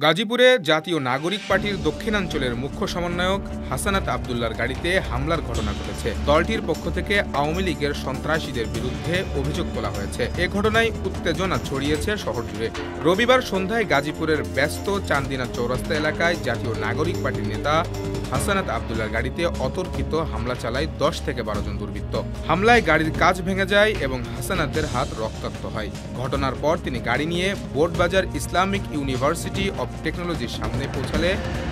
গাজীপুরে জাতীয় নাগরিক পার্টির দক্ষিণাঞ্চলের মুখ্য সমন্বয়ক হাসানাত আবদুল্লাহর গাড়িতে হামলার ঘটনা ঘটেছে। দলটির পক্ষ থেকে আওয়ামী লীগের সন্ত্রাসীদের বিরুদ্ধে অভিযোগ তোলা হয়েছে। এ ঘটনায় উত্তেজনা ছড়িয়েছে শহর জুড়ে। রবিবার সন্ধ্যায় গাজীপুরের ব্যস্ত চান্দিনা চৌরাস্তা এলাকায় জাতীয় নাগরিক পার্টির নেতা হাসানাত আবদুল্লাহর গাড়িতে অতর্কিত হামলা চালায় 10 থেকে 12 জন দুর্বৃত্ত। হামলায় গাড়ির কাচ ভেঙে যায় এবং হাসানাতের হাত রক্তাক্ত হয়। ঘটনার পর তিনি গাড়ি নিয়ে বোর্ডবাজার ইসলামিক ইউনিভার্সিটি অব টেকনোলজির সামনে পৌঁছালে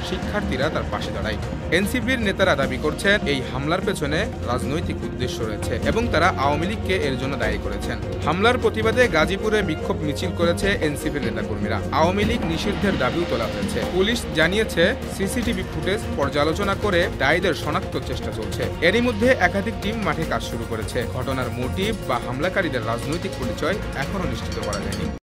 শিক্ষার্থীরা তার পাশে দাঁড়ায়। এনসিপির নেতারা দাবি করছেন এই হামলার পেছনে রাজনৈতিক উদ্দেশ্য রয়েছে এবং তারা আওয়ামী লীগকে এর জন্য দায়ী করেছেন। হামলার প্রতিবাদে গাজীপুরে বিক্ষোভ মিছিল করেছে এনসিপির নেতাকর্মীরা। আওয়ামী লীগ নিষিদ্ধের দাবিও তোলা হয়েছে। পুলিশ জানিয়েছে সিসিটিভি ফুটেজ পর্যালোচনা করে দায়ীদের শনাক্ত চেষ্টা চলছে। এরই মধ্যে একাধিক টিম মাঠে কাজ শুরু করেছে। ঘটনার মোটিভ বা হামলাকারীদের রাজনৈতিক পরিচয় এখনও নিশ্চিত করা যায়নি।